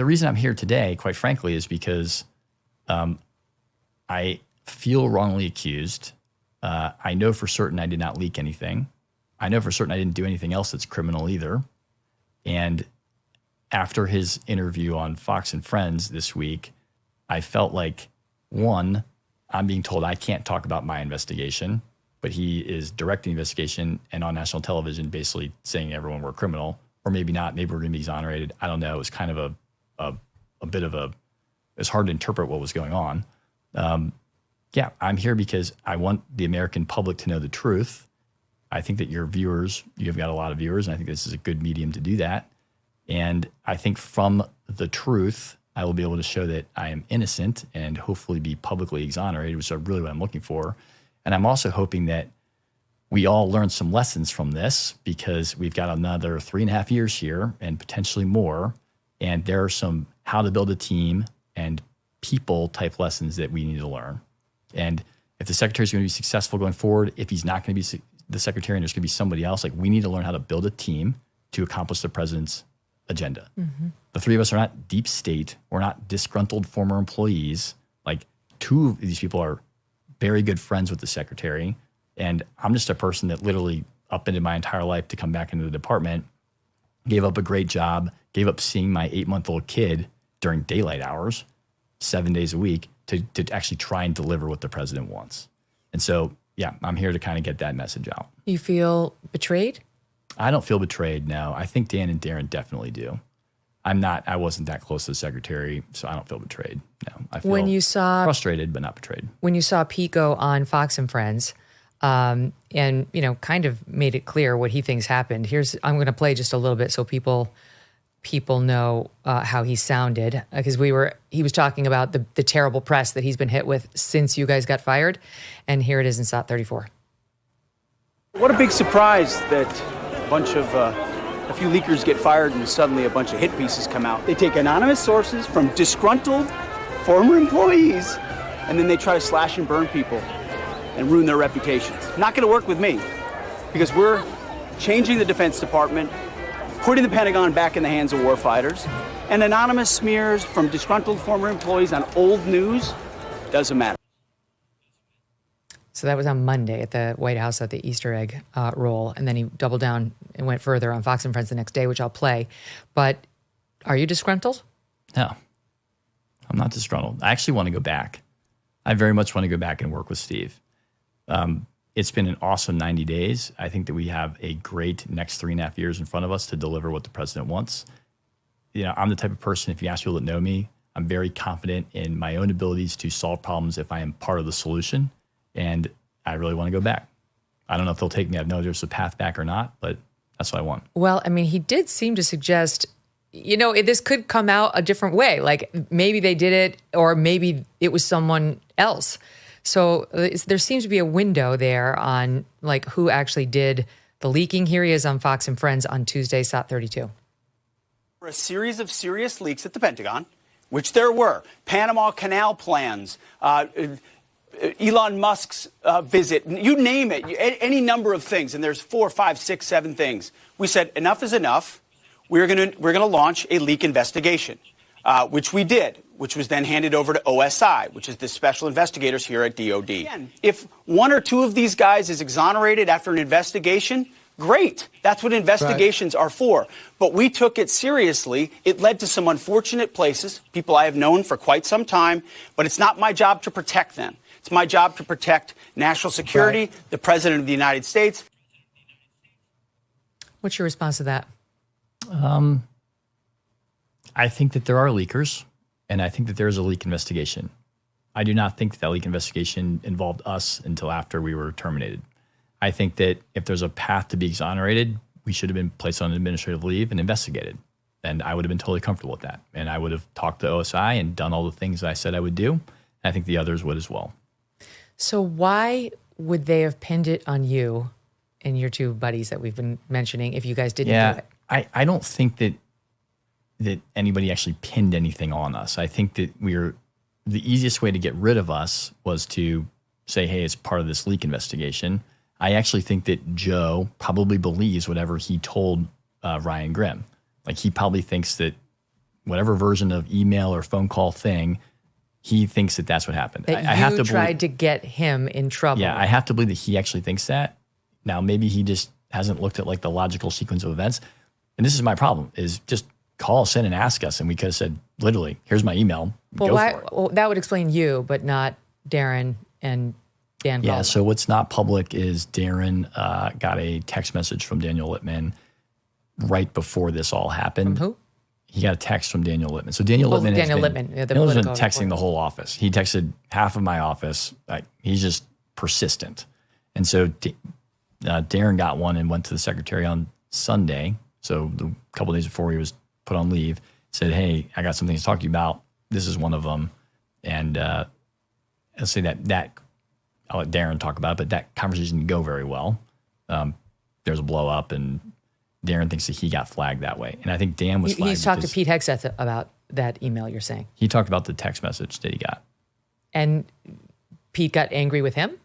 the reason I'm here today, quite frankly, is because I feel wrongly accused. I know for certain I did not leak anything. I know for certain I didn't do anything else that's criminal either. And after his interview on Fox and Friends this week, I felt like, one, I'm being told I can't talk about my investigation, but he is directing the investigation and on national television basically saying everyone we're criminal, or maybe not, maybe we're going to be exonerated. I don't know. It was kind of a bit of it's hard to interpret what was going on. Yeah, I'm here because I want the American public to know the truth. I think that your viewers, you've got a lot of viewers, and I think this is a good medium to do that. And I think from the truth, I will be able to show that I am innocent and hopefully be publicly exonerated, which is really what I'm looking for. And I'm also hoping that we all learn some lessons from this, because we've got another 3.5 years here and potentially more. And there are some how to build a team and people type lessons that we need to learn. And if the secretary is going to be successful going forward, if he's not going to be the secretary and there's going to be somebody else, like, we need to learn how to build a team to accomplish the president's agenda. Mm-hmm. The three of us are not deep state. We're not disgruntled former employees. Like, two of these people are very good friends with the secretary. And I'm just a person that literally upended my entire life to come back into the department, gave up a great job, gave up seeing my 8-month-old kid during daylight hours, 7 days a week, to actually try and deliver what the president wants. And so, yeah, I'm here to kind of get that message out. You feel betrayed? I don't feel betrayed, no. I think Dan and Darren definitely do. I wasn't that close to the secretary, so I don't feel betrayed, no. I feel frustrated, but not betrayed. When you saw Pete go on Fox and Friends, and, kind of made it clear what he thinks happened. I'm going to play just a little bit so people know how he sounded, because he was talking about the terrible press that he's been hit with since you guys got fired. And here it is in SOT 34. What a big surprise that a few leakers get fired and suddenly a bunch of hit pieces come out. They take anonymous sources from disgruntled former employees, and then they try to slash and burn people and ruin their reputations. Not going to work with me, because we're changing the Defense Department, putting the Pentagon back in the hands of warfighters, and anonymous smears from disgruntled former employees on old news doesn't matter. So that was on Monday at the White House at the Easter egg roll, and then he doubled down and went further on Fox and Friends the next day, which I'll play. But are you disgruntled? No, I'm not disgruntled. I actually want to go back. I very much want to go back and work with Steve. It's been an awesome 90 days. I think that we have a great next 3.5 years in front of us to deliver what the president wants. I'm the type of person, if you ask people that know me, I'm very confident in my own abilities to solve problems if I am part of the solution. And I really want to go back. I don't know if they'll take me. I know there's a path back or not, but that's what I want. Well, I mean, he did seem to suggest, this could come out a different way. Like, maybe they did it, or maybe it was someone else. So there seems to be a window there on like who actually did the leaking. Here he is on Fox and Friends on Tuesday, SOT 32. For a series of serious leaks at the Pentagon, which there were, Panama Canal plans, Elon Musk's visit, you name it, any number of things, and there's 4, 5, 6, 7 things. We said enough is enough. We're gonna launch a leak investigation, which we did, which was then handed over to OSI, which is the special investigators here at DOD. Again, if 1 or 2 of these guys is exonerated after an investigation, great. That's what investigations are for. But we took it seriously. It led to some unfortunate places, people I have known for quite some time, but it's not my job to protect them. It's my job to protect national security, the President of the United States. What's your response to that? I think that there are leakers, and I think that there is a leak investigation. I do not think that leak investigation involved us until after we were terminated. I think that if there's a path to be exonerated, we should have been placed on administrative leave and investigated. And I would have been totally comfortable with that. And I would have talked to OSI and done all the things that I said I would do. And I think the others would as well. So why would they have pinned it on you and your 2 buddies that we've been mentioning if you guys didn't do it? I don't think that anybody actually pinned anything on us. I think that the easiest way to get rid of us was to say, hey, it's part of this leak investigation. I actually think that Joe probably believes whatever he told Ryan Grimm. Like, he probably thinks that whatever version of email or phone call thing, he thinks that that's what happened. That I have to tried to get him in trouble. Yeah, I have to believe that he actually thinks that. Now, maybe he just hasn't looked at like the logical sequence of events. And this is my problem, is just call us in and ask us. And we could have said, literally, here's my email. Go for it. Well, that would explain you, but not Darren and Dan. Yeah, so what's not public is Darren got a text message from Daniel Littman right before this all happened. From who? He got a text from Daniel Littman. So Daniel Littman has been texting the whole office. He texted half of my office. He's just persistent. And so Darren got one and went to the secretary on Sunday. So a couple of days before he was put on leave, said, hey, I got something to talk to you about. This is one of them. And I'll say that I'll let Darren talk about it, but that conversation didn't go very well. There's a blow up, and Darren thinks that he got flagged that way. And I think Dan was flagged. He's talked to Pete Hegseth about that email, you're saying? He talked about the text message that he got. And Pete got angry with him?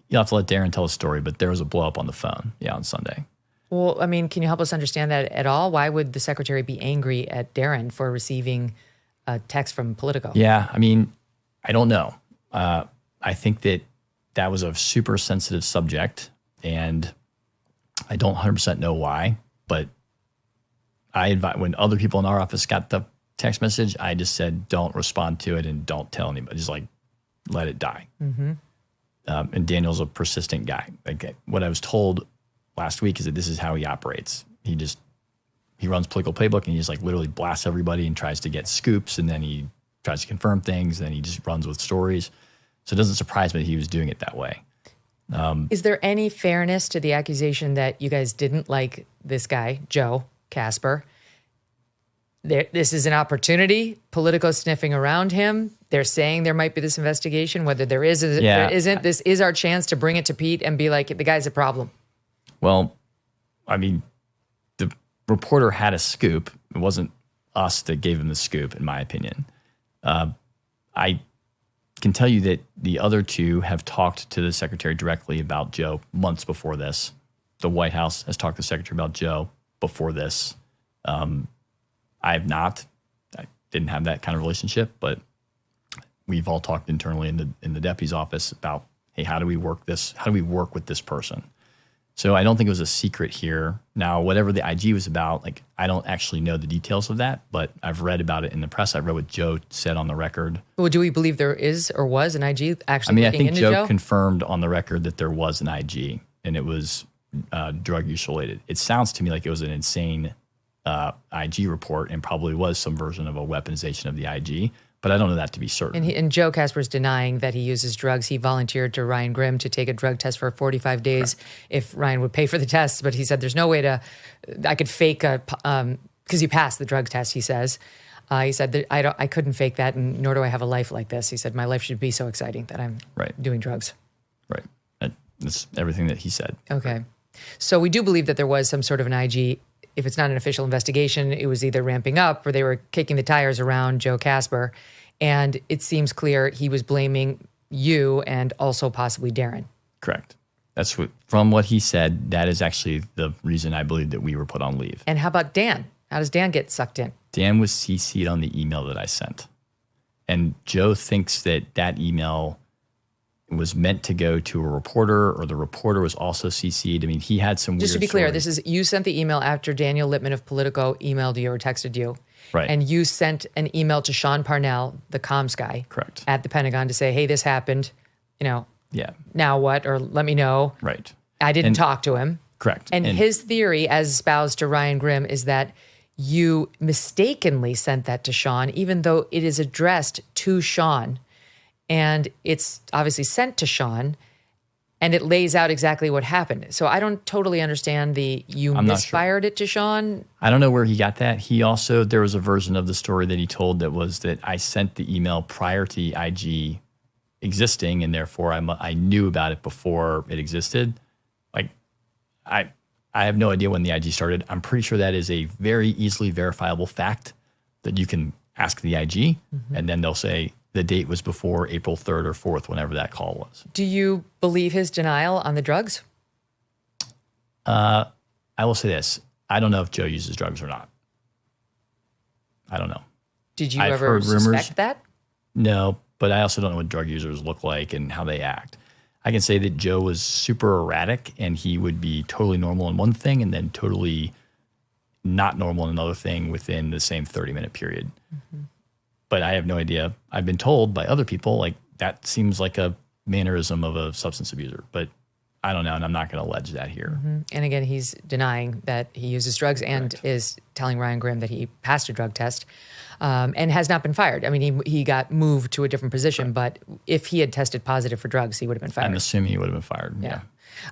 You'll have to let Darren tell a story, but there was a blow up on the phone, on Sunday. Well, I mean, can you help us understand that at all? Why would the secretary be angry at Darren for receiving a text from Politico? Yeah, I mean, I don't know. I think that was a super sensitive subject, and I don't 100% know why, but when other people in our office got the text message, I just said, don't respond to it and don't tell anybody. Just let it die. Mm-hmm. And Daniel's a persistent guy. What I was told last week is that this is how he operates. He runs Political Playbook, and he just literally blasts everybody and tries to get scoops, and then he tries to confirm things, and then he just runs with stories. So it doesn't surprise me that he was doing it that way. Is there any fairness to the accusation that you guys didn't like this guy, Joe Casper? This is an opportunity. Politico sniffing around him. They're saying there might be this investigation. Whether there is or there isn't, this is our chance to bring it to Pete and be like, the guy's a problem. Well, I mean, the reporter had a scoop. It wasn't us that gave him the scoop, in my opinion. I can tell you that the other two have talked to the secretary directly about Joe months before this. The White House has talked to the secretary about Joe before this. I have not. I didn't have that kind of relationship, but we've all talked internally in the deputy's office about, hey, how do we work this? How do we work with this person? So I don't think it was a secret here. Now, whatever the IG was about, I don't actually know the details of that, but I've read about it in the press. I read what Joe said on the record. Well, do we believe there is or was an IG actually looking into Joe? I think Joe confirmed on the record that there was an IG, and it was drug use related. It sounds to me like it was an insane IG report, and probably was some version of a weaponization of the IG, but I don't know that to be certain. And Joe Casper's denying that he uses drugs. He volunteered to Ryan Grimm to take a drug test for 45 days if Ryan would pay for the tests, but he said there's no way I could fake because he passed the drug test, he says. He said that I couldn't fake that, and nor do I have a life like this. He said my life should be so exciting that I'm doing drugs. Right. That's everything that he said. Okay. So we do believe that there was some sort of an IG. If it's not an official investigation, it was either ramping up or they were kicking the tires around Joe Casper. And it seems clear he was blaming you and also possibly Darren. Correct. From what he said, that is actually the reason I believe that we were put on leave. And how about Dan? How does Dan get sucked in? Dan was CC'd on the email that I sent. And Joe thinks that email was meant to go to a reporter, or the reporter was also CC'd. I mean, he had some Just to be clear, you sent the email after Daniel Littman of Politico emailed you or texted you. Right. And you sent an email to Sean Parnell, the comms guy. Correct. At the Pentagon to say, hey, this happened. Yeah. Now what? Or let me know. Right. I didn't talk to him. Correct. And his theory, as espoused to Ryan Grimm, is that you mistakenly sent that to Sean, even though it is addressed to Sean. And it's obviously sent to Sean, and it lays out exactly what happened. So I don't totally understand you misfired it to Sean. I don't know where he got that. There was a version of the story that he told that was that I sent the email prior to the IG existing, and therefore I knew about it before it existed. I have no idea when the IG started. I'm pretty sure that is a very easily verifiable fact that you can ask the IG, and then they'll say, the date was before April 3rd or 4th, whenever that call was. Do you believe his denial on the drugs? I will say this. I don't know if Joe uses drugs or not. I don't know. Did you I've ever heard rumors. suspect that? No, but I also don't know what drug users look like and how they act. I can say that Joe was super erratic, and he would be totally normal in one thing and then totally not normal in another thing within the same 30-minute period. Mm-hmm. But I have no idea. I've been told by other people, like, that seems like a mannerism of a substance abuser. But I don't know, and I'm not going to allege that here. Mm-hmm. And again, he's denying that he uses drugs and is telling Ryan Grimm that he passed a drug test and has not been fired. I mean, he got moved to a different position, but if he had tested positive for drugs, he would have been fired. I'm assuming he would have been fired, yeah.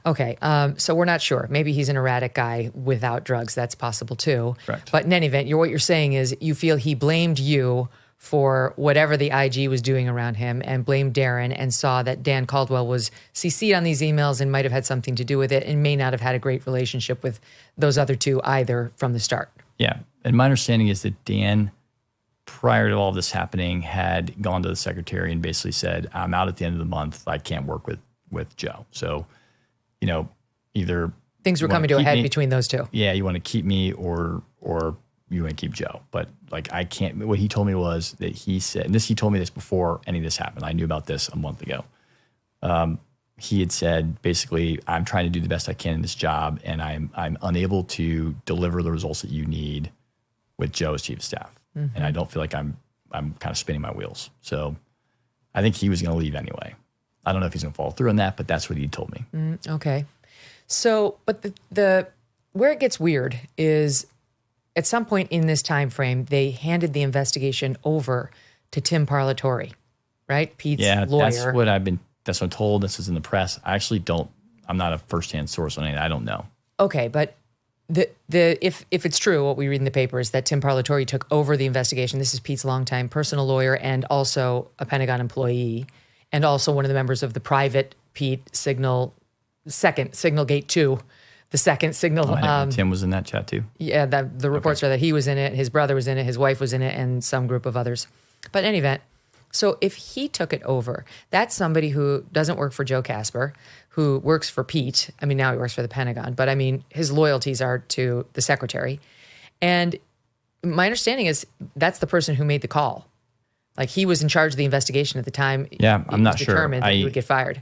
Okay, so we're not sure. Maybe he's an erratic guy without drugs. That's possible too. Correct. But in any event, what you're saying is you feel he blamed you for whatever the IG was doing around him and blamed Darren and saw that Dan Caldwell was CC'd on these emails and might have had something to do with it and may not have had a great relationship with those other two either from the start. Yeah, and my understanding is that Dan, prior to all this happening, had gone to the secretary and basically said, I'm out at the end of the month. I can't work with Joe. So, you know, either things were coming to a head between those two. Yeah, you want to keep me or you want to keep Joe. But like, I can't. What he told me was that he said, and he told me this before any of this happened. I knew about this a month ago. He had said, basically, I'm trying to do the best I can in this job, and I'm unable to deliver the results that you need with Joe as chief of staff. Mm-hmm. And I don't feel like I'm kind of spinning my wheels. So I think he was going to leave anyway. I don't know if he's going to follow through on that, but that's what he told me. Okay. So, but the where it gets weird is at some point in this time frame, they handed the investigation over to Tim Parlatore, right? Pete's lawyer. That's what I'm told. This is in the press. I actually I'm not a firsthand source on anything. I don't know. Okay, but if it's true, what we read in the paper is that Tim Parlatore took over the investigation. This is Pete's longtime personal lawyer and also a Pentagon employee, and also one of the members of the private Pete Signalgate 2, the second Signal. Tim was in that chat too? Yeah, the reports are that he was in it, his brother was in it, his wife was in it, and some group of others. But in any event, so if he took it over, that's somebody who doesn't work for Joe Casper, who works for Pete. I mean, now he works for the Pentagon, but I mean, his loyalties are to the secretary. And my understanding is that's the person who made the call. Like, he was in charge of the investigation at the time. Yeah, I'm not sure. Determined that he would get fired.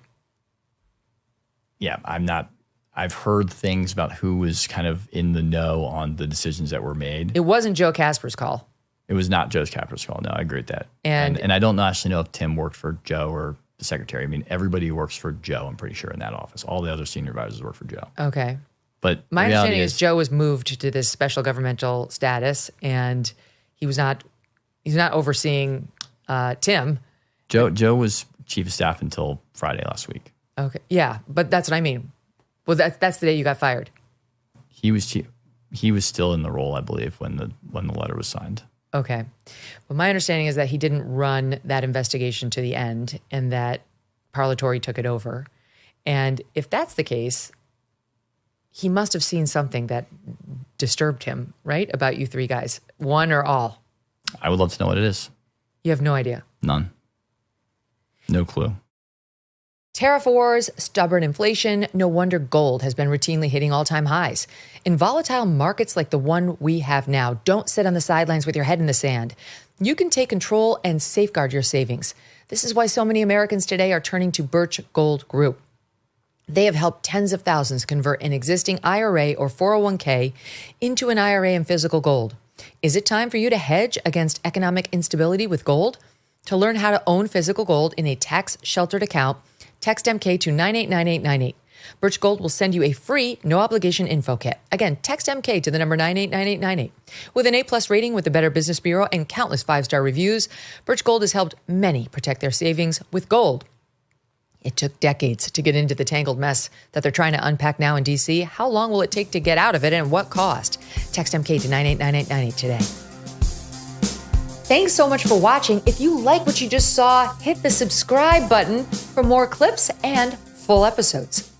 Yeah, I'm not. I've heard things about who was kind of in the know on the decisions that were made. It wasn't Joe Casper's call. It was not Joe Casper's call. No, I agree with that. And I don't actually know if Tim worked for Joe or the secretary. I mean, everybody works for Joe, I'm pretty sure, in that office. All the other senior advisors work for Joe. Okay. But my understanding is Joe was moved to this special governmental status, and he's not overseeing Tim. Joe was chief of staff until Friday last week. Okay. Yeah, but that's what I mean. Well, that's the day you got fired. He was still in the role, I believe, when the letter was signed. Okay. Well, my understanding is that he didn't run that investigation to the end and that Parlatore took it over. And if that's the case, he must have seen something that disturbed him, right? About you three guys. One or all? I would love to know what it is. You have no idea? None. No clue. Tariff wars, stubborn inflation, no wonder gold has been routinely hitting all-time highs. In volatile markets like the one we have now, don't sit on the sidelines with your head in the sand. You can take control and safeguard your savings. This is why so many Americans today are turning to Birch Gold Group. They have helped tens of thousands convert an existing IRA or 401k into an IRA in physical gold. Is it time for you to hedge against economic instability with gold? To learn how to own physical gold in a tax-sheltered account, text MK to 989898. Birch Gold will send you a free, no-obligation info kit. Again, text MK to the number 989898. With an A+ rating with the Better Business Bureau and countless 5-star reviews, Birch Gold has helped many protect their savings with gold. It took decades to get into the tangled mess that they're trying to unpack now in D.C. How long will it take to get out of it, and what cost? Text MK to 989898 today. Thanks so much for watching. If you like what you just saw, hit the subscribe button for more clips and full episodes.